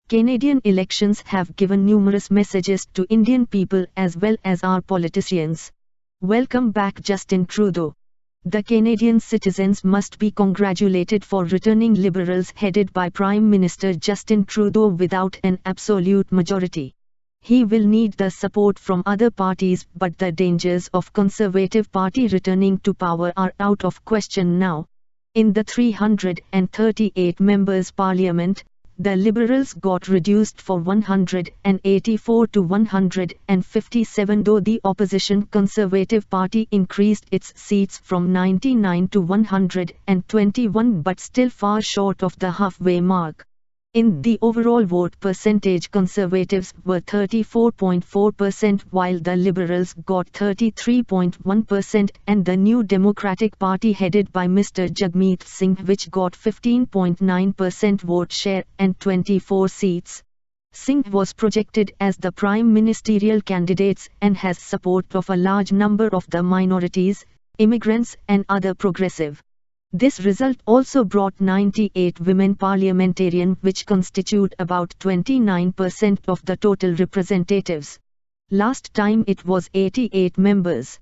Canadian elections have given numerous messages to Indian people as well as our politicians. Welcome back, Justin Trudeau. The Canadian citizens must be congratulated for returning Liberals headed by Prime Minister Justin Trudeau without an absolute majority. He will need the support from other parties, but the dangers of Conservative Party returning to power are out of question now. In the 338 members Parliament, the Liberals got reduced from 184 to 157, though the opposition Conservative Party increased its seats from 99 to 121, but still far short of the halfway mark. In the overall vote percentage, Conservatives were 34.4% while the Liberals got 33.1%, and the New Democratic Party headed by Mr. Jagmeet Singh, which got 15.9% vote share and 24 seats. Singh was projected as the prime ministerial candidate and has support of a large number of the minorities, immigrants and other progressive. This result also brought 98 women parliamentarians, which constitute about 29% of the total representatives. Last time it was 88 members.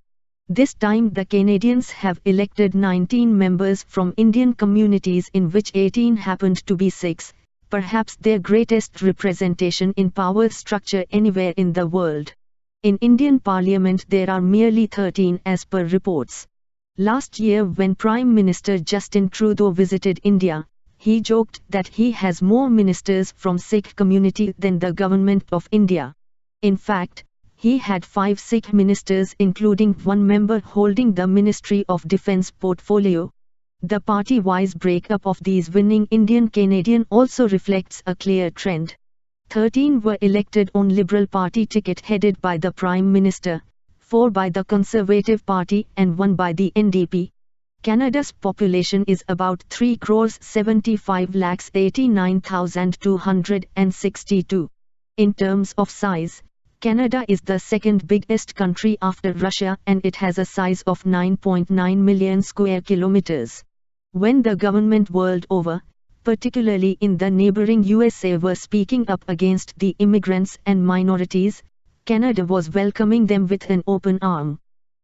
This time the Canadians have elected 19 members from Indian communities, in which 18 happened to be Sikhs, perhaps their greatest representation in power structure anywhere in the world. In Indian Parliament there are merely 13 as per reports. Last year when Prime Minister Justin Trudeau visited India, he joked that he has more ministers from Sikh community than the government of India. In fact, he had 5 Sikh ministers, including one member holding the Ministry of Defence portfolio. The party-wise breakup of these winning Indian Canadian also reflects a clear trend. 13 were elected on Liberal Party ticket headed by the Prime Minister, 4 by the Conservative Party and 1 by the NDP. Canada's population is about 3,75,89,262. In terms of size, Canada is the second biggest country after Russia, and it has a size of 9.9 million square kilometers. When the government world over, particularly in the neighboring USA, were speaking up against the immigrants and minorities, Canada was welcoming them with an open arm.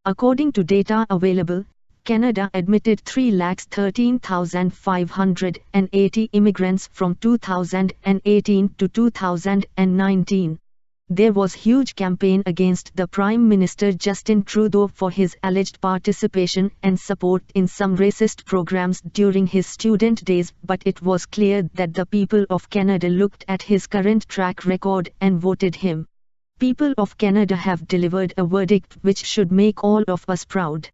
According to data available, Canada admitted 313,580 immigrants from 2018 to 2019. There was huge campaign against the Prime Minister Justin Trudeau for his alleged participation and support in some racist programs during his student days, but it was clear that the people of Canada looked at his current track record and voted him. People of Canada have delivered a verdict which should make all of us proud.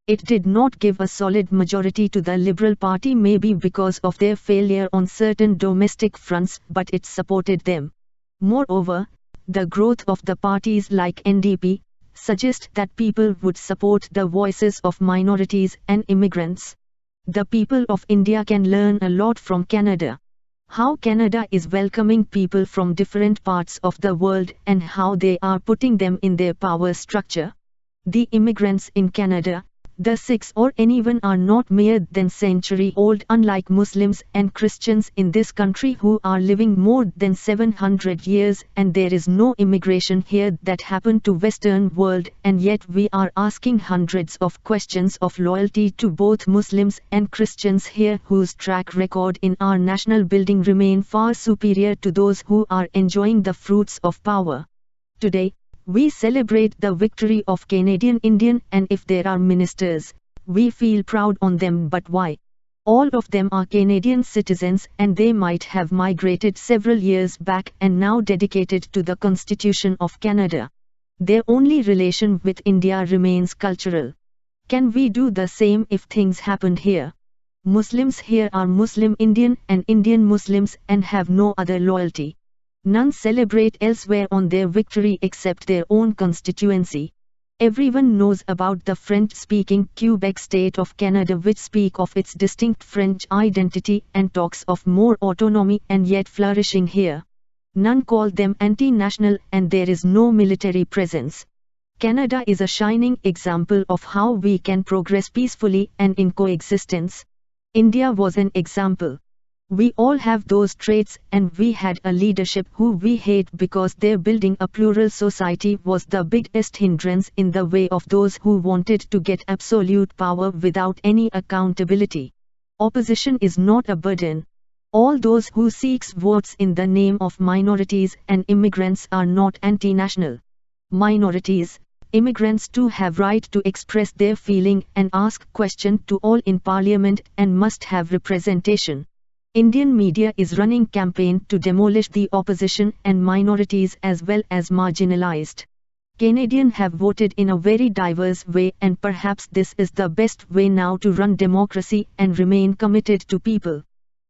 It did not give a solid majority to the Liberal Party, maybe because of their failure on certain domestic fronts, but it supported them. Moreover, the growth of the parties like NDP suggest that people would support the voices of minorities and immigrants. The people of India can learn a lot from Canada. How Canada is welcoming people from different parts of the world and how they are putting them in their power structure. The immigrants in Canada, the Sikhs or anyone, are not mere than century-old, unlike Muslims and Christians in this country who are living more than 700 years, and there is no immigration here that happened to Western world, and yet we are asking hundreds of questions of loyalty to both Muslims and Christians here, whose track record in our national building remain far superior to those who are enjoying the fruits of power. Today, we celebrate the victory of Canadian Indian, and if there are ministers, we feel proud on them, but why? All of them are Canadian citizens and they might have migrated several years back and now dedicated to the Constitution of Canada. Their only relation with India remains cultural. Can we do the same if things happened here? Muslims here are Muslim Indian and Indian Muslims and have no other loyalty. None celebrate elsewhere on their victory except their own constituency. Everyone knows about the French-speaking Quebec state of Canada, which speak of its distinct French identity and talks of more autonomy and yet flourishing here. None call them anti-national and there is no military presence. Canada is a shining example of how we can progress peacefully and in coexistence. India was an example. We all have those traits, and we had a leadership who we hate because their building a plural society was the biggest hindrance in the way of those who wanted to get absolute power without any accountability. Opposition is not a burden. All those who seeks votes in the name of minorities and immigrants are not anti-national. Minorities, immigrants too have right to express their feeling and ask questions to all in parliament and must have representation. Indian media is running campaign to demolish the opposition and minorities as well as marginalized. Canadians have voted in a very diverse way, and perhaps this is the best way now to run democracy and remain committed to people.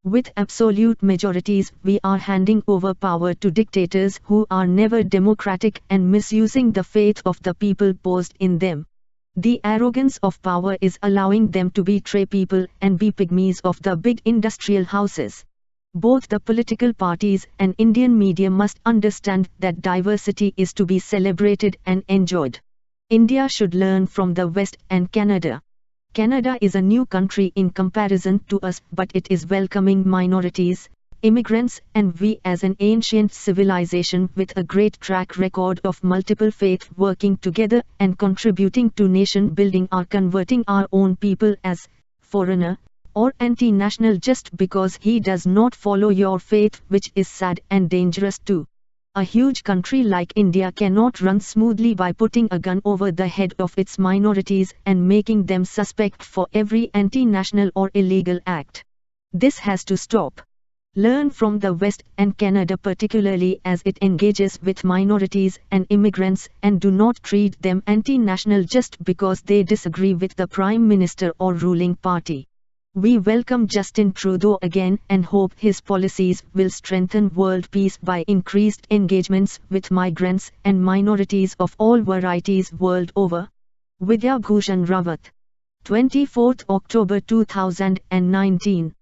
With absolute majorities, we are handing over power to dictators who are never democratic and misusing the faith of the people posed in them. The arrogance of power is allowing them to betray people and be pygmies of the big industrial houses. Both the political parties and Indian media must understand that diversity is to be celebrated and enjoyed. India should learn from the West and Canada. Canada is a new country in comparison to us, but it is welcoming minorities, immigrants, and we as an ancient civilization with a great track record of multiple faiths working together and contributing to nation building are converting our own people as foreigner or anti-national just because he does not follow your faith, which is sad and dangerous too. A huge country like India cannot run smoothly by putting a gun over the head of its minorities and making them suspect for every anti-national or illegal act. This has to stop. Learn from the West and Canada, particularly as it engages with minorities and immigrants, and do not treat them anti-national just because they disagree with the Prime Minister or ruling party. We welcome Justin Trudeau again and hope his policies will strengthen world peace by increased engagements with migrants and minorities of all varieties world over. Vidya Bhushan Rawat. 24 October 2019